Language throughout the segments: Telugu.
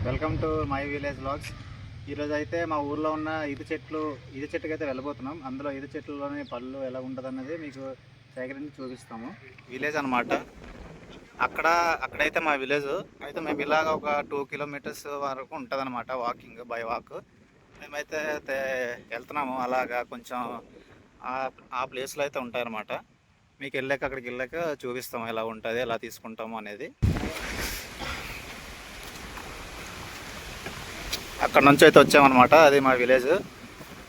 Welcome to my village vlogs. ఈరోజు అయితే మా ఊర్లో ఉన్న ఈత చెట్టుకి అయితే వెళ్ళబోతున్నాం. అందులో ఈత చెట్లలోని పళ్ళు ఎలా ఉంటుంది అన్నది మీకు సేకరించి చూపిస్తాము. విలేజ్ అనమాట. అక్కడైతే మా విలేజ్ అయితే మేము ఇలాగ ఒక 2 కిలోమీటర్స్ వరకు ఉంటుంది అనమాట. వాకింగ్ బై వాక్ మేమైతే వెళ్తున్నాము. అలాగా కొంచెం ఆ ప్లేస్లో అయితే ఉంటాయన్నమాట. మీకు అక్కడికి వెళ్ళాక చూపిస్తాము ఎలా ఉంటుంది, ఎలా తీసుకుంటాము అనేది. అక్కడ నుంచి అయితే వచ్చామన్నమాట. అది మా విలేజ్.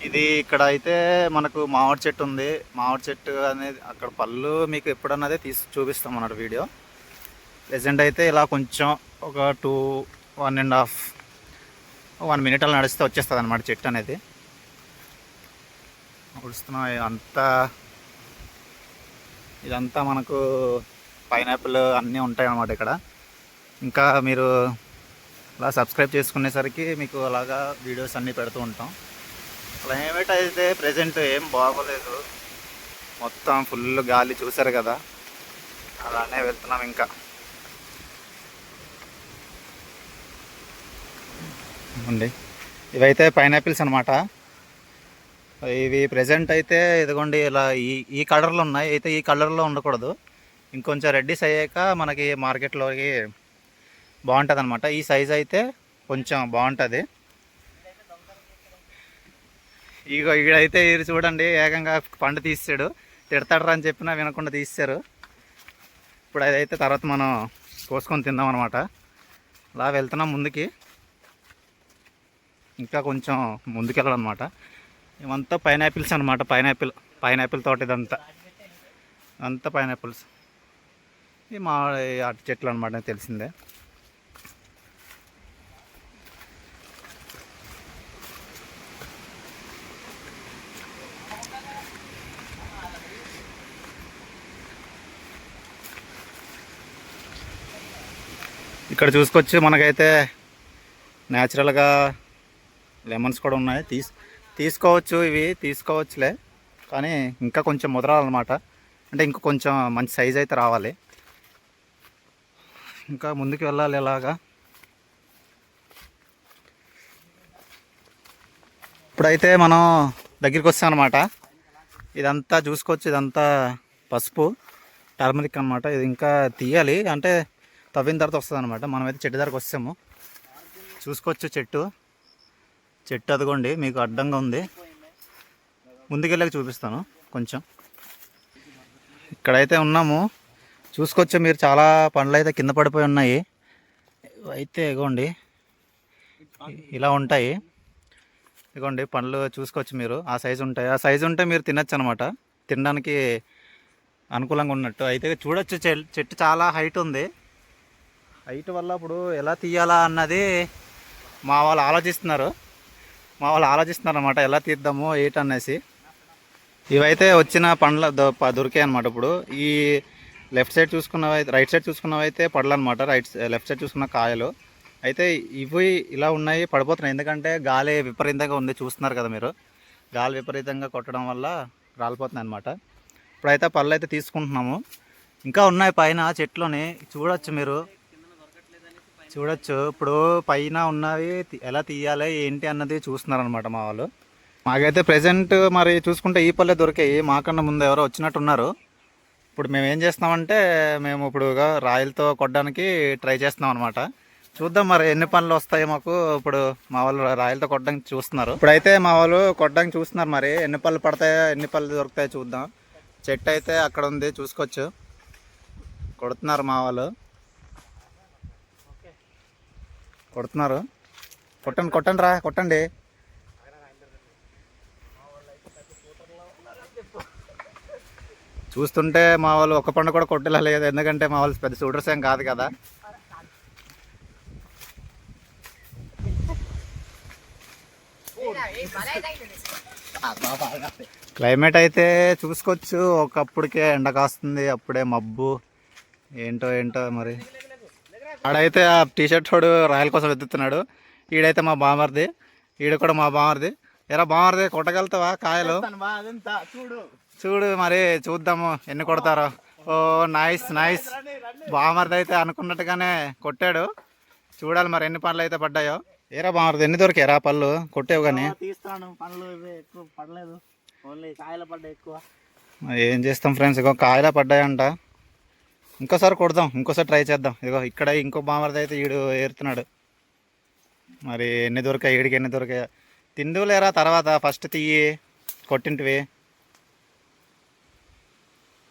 ఇది ఇక్కడ అయితే మనకు మామిడి చెట్టు ఉంది. మామిడి చెట్టు అనేది అక్కడ పళ్ళు మీకు ఎప్పుడన్నదే చూపిస్తాం అన్నమాట వీడియో. ప్రెజెంట్ అయితే ఇలా కొంచెం ఒక 1.5 మినిట్ అలా నడిస్తే వచ్చేస్తుంది అన్నమాట చెట్టు అనేది. ఉడుస్తున్నాం ఇదంతా మనకు పైనాపిల్ అన్నీ ఉంటాయి అన్నమాట ఇక్కడ. ఇంకా మీరు అలా సబ్స్క్రైబ్ చేసుకునేసరికి మీకు అలాగా వీడియోస్ అన్నీ పెడుతూ ఉంటాం. క్లైమేట్ అయితే ప్రెజెంట్ ఏం బాగోలేదు, మొత్తం ఫుల్ గాలి చూసారు కదా. అలానే వెళ్తున్నాం. ఇంకా అండి ఇవైతే పైనాపిల్స్ అనమాట. ఇవి ప్రెజెంట్ అయితే ఇదిగోండి ఇలా ఈ కలర్లో ఉన్నాయి. అయితే ఈ కలర్లో ఉండకూడదు, ఇంకొంచెం రెడ్డిస్ అయ్యాక మనకి మార్కెట్లోకి బాగుంటుంది అనమాట. ఈ సైజ్ అయితే కొంచెం బాగుంటుంది. ఈడైతే ఇది చూడండి, ఏకంగా పండు తీసాడు. తిడతాడరా అని చెప్పినా వినకుండా తీసారు. ఇప్పుడు అదైతే తర్వాత మనం కోసుకొని తిందాం అనమాట. అలా వెళ్తున్నాం ముందుకి, ఇంకా కొంచెం ముందుకెళ్ళాలన్నమాట. ఇవంతా పైనాపిల్స్ అనమాట. పైనాపిల్ తోట ఇదంతా పైనాపిల్స్. ఇది మా అటు చెట్లు అనమాట, తెలిసిందే. ఇక్కడ చూసుకొచ్చి మనకైతే న్యాచురల్గా లెమన్స్ కూడా ఉన్నాయి. తీసుకోవచ్చు, ఇవి తీసుకోవచ్చులే, కానీ ఇంకా కొంచెం ముదరాలన్నమాట. అంటే ఇంకా కొంచెం మంచి సైజ్ అయితే రావాలి. ఇంకా ముందుకు వెళ్ళాలి. ఎలాగా ఇప్పుడైతే మనం దగ్గరికి వస్తాం అనమాట. ఇదంతా చూసుకోవచ్చు, ఇదంతా పసుపు టర్మరిక్ అనమాట. ఇది ఇంకా తీయాలి, అంటే తవ్విన తర్వాత వస్తుంది అనమాట. మనమైతే చెట్టు దగ్గరకు వస్తాము. చూసుకోవచ్చు చెట్టు అదిగోండి, మీకు అడ్డంగా ఉంది. ముందుకెళ్ళాక చూపిస్తాను కొంచెం. ఇక్కడైతే ఉన్నాము, చూసుకోవచ్చు మీరు. చాలా పండ్లు అయితే కింద పడిపోయి ఉన్నాయి. అయితే ఇగోండి ఇలా ఉంటాయి. ఇగోండి పండ్లు చూసుకోవచ్చు మీరు. ఆ సైజు ఉంటాయి. ఆ సైజు ఉంటే మీరు తినచ్చు అనమాట, తినడానికి అనుకూలంగా ఉన్నట్టు. అయితే చూడొచ్చు, చెట్టు చాలా హైట్ ఉంది. హైట్ వల్ల ఇప్పుడు ఎలా తీయాలా అన్నది మా వాళ్ళు ఆలోచిస్తున్నారు అనమాట, ఎలా తీద్దాము ఏంటనేసి. ఇవైతే వచ్చిన పండ్ల దొరికాయి అనమాట. ఇప్పుడు ఈ రైట్ సైడ్ చూసుకున్నవి అయితే పళ్ళు అనమాట. లెఫ్ట్ సైడ్ చూసుకున్న కాయలు అయితే ఇవి ఇలా ఉన్నాయి, పడిపోతున్నాయి. ఎందుకంటే గాలి విపరీతంగా ఉంది, చూస్తున్నారు కదా మీరు. గాలి విపరీతంగా కొట్టడం వల్ల రాలిపోతున్నాయి అనమాట. ఇప్పుడైతే పళ్ళు అయితే తీసుకుంటున్నాము. ఇంకా ఉన్నాయి పైన చెట్లోని, చూడొచ్చు. ఇప్పుడు పైన ఉన్నవి ఎలా తీయాలి ఏంటి అన్నది చూస్తున్నారు అనమాట మా వాళ్ళు. మాకైతే ప్రెజెంట్ మరి చూసుకుంటే ఈ పళ్ళే దొరికాయి. మాకన్నా ముందు ఎవరో వచ్చినట్టున్నారు. ఇప్పుడు మేము ఏం చేస్తున్నామంటే, మేము ఇప్పుడు రాయిలతో కొట్టడానికి ట్రై చేస్తున్నాం అనమాట. చూద్దాం మరి ఎన్ని పనులు వస్తాయి మాకు. ఇప్పుడు మా వాళ్ళు రాయిలతో కొట్టడానికి చూస్తున్నారు. ఇప్పుడైతే మా వాళ్ళు కొట్టడానికి చూస్తున్నారు. మరి ఎన్ని పళ్ళు పడతాయో, ఎన్ని పళ్ళు దొరుకుతాయో చూద్దాం. చెట్టు అయితే అక్కడ ఉంది, చూసుకోవచ్చు. కొడుతున్నారు మా వాళ్ళు, కొడుతున్నారు. కొట్టండి. చూస్తుంటే మా వాళ్ళు ఒక పండు కూడా కొట్టేలా లేదు, ఎందుకంటే మా వాళ్ళు పెద్ద షూటర్స్ ఏం కాదు కదా. క్లైమేట్ అయితే చూసుకోవచ్చు, ఒకప్పుడికే ఎండ కాస్తుంది, అప్పుడే మబ్బు. ఏంటో మరి. ఆడైతే ఆ టీషర్ట్ వాడు రాయల కోసం వెతుకుతున్నాడు. ఈడైతే మా బామర్ది, కూడా మా బామర్ది. ఎరా బామర్ది, కొట్టగలుగుతావా కాయలు? చూడు మరి, చూద్దాము ఎన్ని కొడతారో. ఓ నైస్. బామర్ది అయితే అనుకున్నట్టుగానే కొట్టాడు. చూడాలి మరి ఎన్ని పళ్ళు అయితే పడ్డాయో. ఏరా బామర్ది ఎన్ని దొరికాయరా పళ్ళు కొట్టేవు కానీ? తీస్తాను, పళ్ళు ఎక్కువ పడలేదు, ఓన్లీ కాయలు పడ్డాయి ఎక్కువ. ఏం చేస్తాం ఫ్రెండ్స్, ఇగో కాయలా పడ్డాయంట. ఇంకోసారి కొడదాం, ఇంకోసారి ట్రై చేద్దాం. ఇగో ఇక్కడ ఇంకో బామర్ది అయితే ఈడు ఏరుతున్నాడు. మరి ఎన్ని దొరికాయి ఈడికి, ఎన్ని దొరికాయి తిందులేరా తర్వాత, ఫస్ట్ తీయి కొట్టింటివి.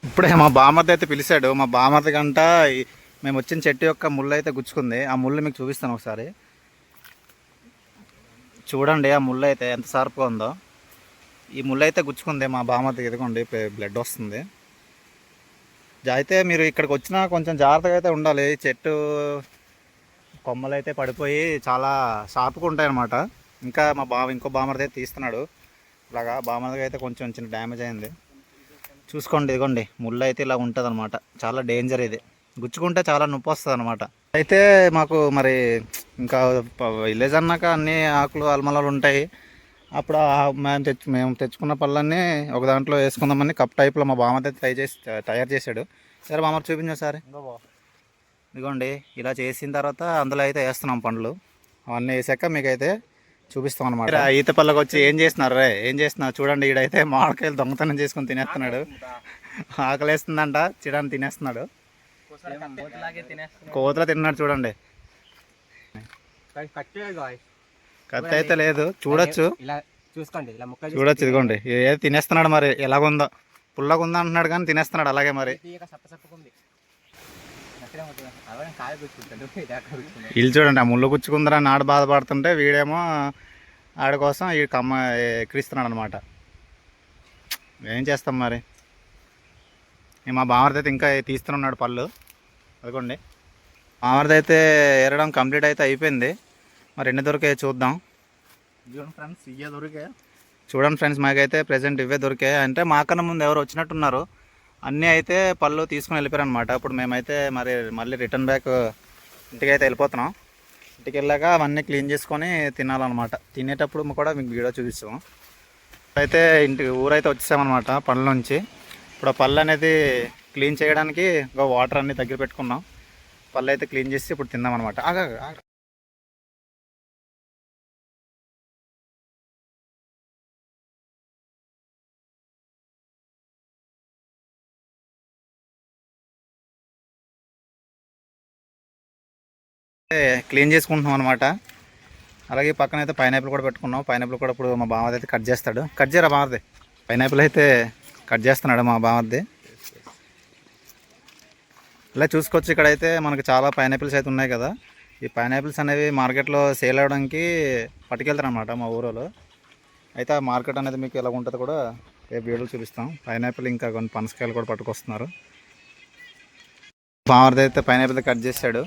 ఇప్పుడే మా బామర్ది అయితే పిలిచాడు. మా బామర్ది గంట మేము వచ్చిన చెట్టు యొక్క ముళ్ళు అయితే గుచ్చుకుంది. ఆ ముళ్ళు మీకు చూపిస్తాను ఒకసారి. చూడండి ఆ ముళ్ళు అయితే ఎంత షార్ప్గా ఉందో. ఈ ముళ్ళు అయితే గుచ్చుకుంది మా బామర్దికి. ఎదుగుండి బ్లడ్ వస్తుంది. అయితే మీరు ఇక్కడికి వచ్చినా కొంచెం జాగ్రత్తగా అయితే ఉండాలి. చెట్టు కొమ్మలు అయితే పడిపోయి చాలా షార్ప్గా ఉంటాయి అన్నమాట. ఇంకా మా ఇంకో బామర్ది అయితే తీస్తున్నాడు. ఇలాగా బామర్దికి అయితే కొంచెం చిన్న డ్యామేజ్ అయింది. చూసుకోండి, ఇదిగోండి ముళ్ళు అయితే ఇలా ఉంటుంది అనమాట. చాలా డేంజర్ ఇది, గుచ్చుకుంటే చాలా నొప్పి వస్తుంది అనమాట. అయితే మాకు మరి ఇంకా విలేజ్ అన్నాక అన్ని ఆకులు అల్మలాలు ఉంటాయి. అప్పుడు మేము తెచ్చుకున్న పళ్ళన్నీ ఒక దాంట్లో వేసుకుందామని కప్ టైప్లో మా బామర్ది తయారు చేశాడు. సరే బామర్ది చూపించు సార్. ఇదిగోండి ఇలా చేసిన తర్వాత అందులో అయితే వేస్తున్నాం పండ్లు. అవన్నీ వేసాక మీకైతే చూపిస్తాం అనమాట. ఈత పళ్ళకి వచ్చి ఏం చేస్తున్నారు రే, ఏం చేస్తున్నారు చూడండి. ఈడైతే మామిడికాయలు దొంగతనం చేసుకుని తినేస్తున్నాడు. ఆకలేస్తుందంట, చిడాన్ని తినేస్తున్నాడు. కోతలా తిన్నాడు చూడండి. కత్తి అయితే లేదు, చూడొచ్చు చూడొచ్చు. ఇదిగోండి ఏది తినేస్తున్నాడు. మరి ఎలాగుందో, పుల్లగా ఉందో అంటున్నాడు కానీ తినేస్తున్నాడు అలాగే. మరి వీళ్ళు చూడండి ఆ ముళ్ళు గుచ్చుకుందరా నాడు బాధపడుతుంటే వీడేమో ఆడి కోసం ఈ కమ్మ ఎక్కిరిస్తున్నాడు అనమాట. ఏం చేస్తాం మరి. మా బామర్ది అయితే ఇంకా తీస్తున్నాడు పళ్ళు. అదిగోండి బామర్ది అయితే ఏరడం కంప్లీట్ అయితే అయిపోయింది. మరి ఎన్ని దొరికాయో చూద్దాం. చూడండి ఫ్రెండ్స్, ఇవే దొరికాయి. చూడండి ఫ్రెండ్స్, మాకైతే ప్రజెంట్ ఇవే దొరికాయి. అంటే మాకన్నా ముందు ఎవరు వచ్చినట్టున్నారు. అన్నీ అయితే పళ్ళు తీసుకుని వెళ్ళిపోయారు అనమాట. ఇప్పుడు మేమైతే మళ్ళీ రిటర్న్ బ్యాక్ ఇంటికి అయితే వెళ్ళిపోతున్నాం. ఇంటికి వెళ్ళాక అవన్నీ క్లీన్ చేసుకొని తినాలన్నమాట. తినేటప్పుడు కూడా మీకు వీడియో చూపిస్తాము. అయితే ఊరైతే వచ్చేసామన్నమాట పళ్ళ నుంచి. ఇప్పుడు ఆ పళ్ళు అనేది క్లీన్ చేయడానికి ఇంకా వాటర్ అన్నీ దగ్గర పెట్టుకున్నాం. పళ్ళు అయితే క్లీన్ చేసి ఇప్పుడు తిందామన్నమాట. క్లీన్ చేసుకుంటున్నాం అనమాట. అలాగే పక్కన అయితే పైనాపిల్ కూడా పెట్టుకున్నాం. పైనాపిల్ కూడా ఇప్పుడు మా బామర్ది అయితే కట్ చేస్తాడు. కట్ చేయరా బామర్ది. పైనాపిల్ అయితే కట్ చేస్తున్నాడు మా బామర్ది. ఇలా చూసుకోవచ్చు. ఇక్కడైతే మనకు చాలా పైనాపిల్స్ అయితే ఉన్నాయి కదా. ఈ పైనాపిల్స్ అనేవి మార్కెట్లో సేల్ అవ్వడానికి పట్టుకెళ్తారు అనమాట మా ఊరిలో. అయితే ఆ మార్కెట్ అనేది మీకు ఎలా ఉంటుందో కూడా రేపు వీడియోలో చూపిస్తాం. పైనాపిల్ ఇంకా కొన్ని పనసకాయలు కూడా పట్టుకొస్తున్నారు. బామర్ది అయితే పైనాపిల్ కట్ చేశాడు.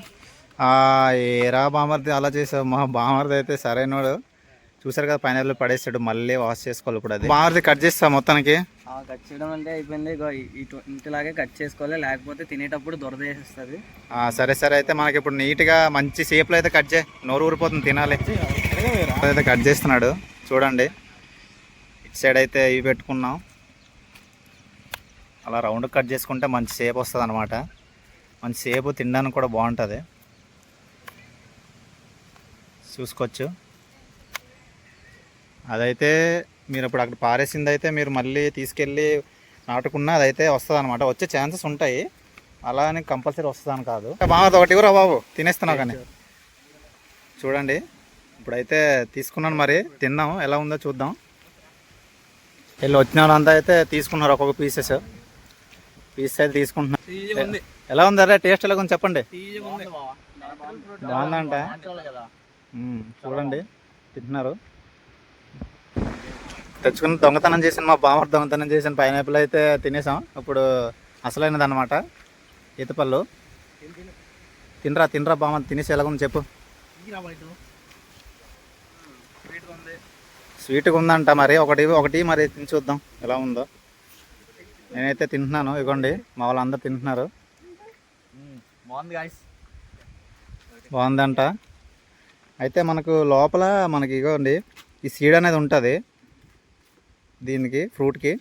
ఏరా బామర్ది అలా చేసావు. మా బామర్ది అయితే సరైనడు. చూసారు కదా పైనాపిల్ పడేసాడు. మళ్ళీ వాష్ చేసుకోవాలి ఇప్పుడు. అది బామర్ది కట్ చేస్తా మొత్తానికి. కట్ చేయడం అంటే అయిపోయింది. ఇంటిలాగే కట్ చేసుకోవాలి, లేకపోతే తినేటప్పుడు దురద వేసేస్తుంది. సరే సరే, అయితే మనకి ఇప్పుడు నీట్గా మంచి షేప్లో అయితే కట్ చేయి. నోరు ఊరిపోతుంది తినాలి. అయితే కట్ చేస్తున్నాడు చూడండి. ఇటు సైడ్ అయితే ఇవి పెట్టుకున్నాం. అలా రౌండ్ కట్ చేసుకుంటే మంచి షేప్ వస్తుంది అనమాట. మంచి షేపు, తినడానికి కూడా బాగుంటుంది. చూసుకోవచ్చు. అదైతే మీరు ఇప్పుడు అక్కడ పారేసింది అయితే మీరు మళ్ళీ తీసుకెళ్ళి నాటుకున్నా అదైతే వస్తుంది అనమాట. వచ్చే ఛాన్సెస్ ఉంటాయి. అలా అని కంపల్సరీ వస్తుందని కాదు. బాగా ఒకటి ఇవ్వరా బాబు, తినేస్తున్నావు కానీ. చూడండి ఇప్పుడైతే తీసుకున్నాను. మరి తిన్నాం, ఎలా ఉందో చూద్దాం. వీళ్ళు వచ్చిన వాళ్ళంతా అయితే తీసుకున్నారు ఒక్కొక్క పీసెస్ అయితే తీసుకుంటున్నారు. ఎలా ఉంది అరే, టేస్ట్ ఎలా ఉంది చెప్పండి. బాగుందంట. చూడండి తింటున్నారు. తెచ్చుకుని దొంగతనం చేసిన మా బామర్ది దొంగతనం చేసిన పైనాపిల్ అయితే తినేసాం. ఇప్పుడు అసలైనది అనమాట ఈతపళ్ళు. తినరా బామర్ది, తినేసి ఎలాగుంది చెప్పు. స్వీట్గా ఉందంట. మరి ఒకటి మరి తిని చూద్దాం ఎలా ఉందో. నేనైతే తింటున్నాను. ఇగోండి మా వాళ్ళందరూ తింటున్నారు. బాగుందంట. అయితే మనకు లోపల మనకి ఇగోండి ఈ సీడ్ అనేది ఉంటుంది దీనికి, ఫ్రూట్కి.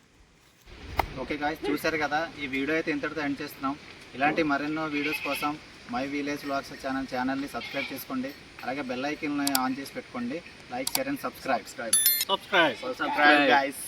ఓకే గాయ్స్, చూసారు కదా. ఈ వీడియో అయితే ఇంతటితో ఎండ్ చేస్తున్నాం. ఇలాంటి మరెన్నో వీడియోస్ కోసం మై విలేజ్ వ్లాగ్స్ ఛానల్ని సబ్స్క్రైబ్ చేసుకోండి. అలాగే బెల్ ఐకాన్ని ఆన్ చేసి పెట్టుకోండి. Like share and subscribe subscribe guys.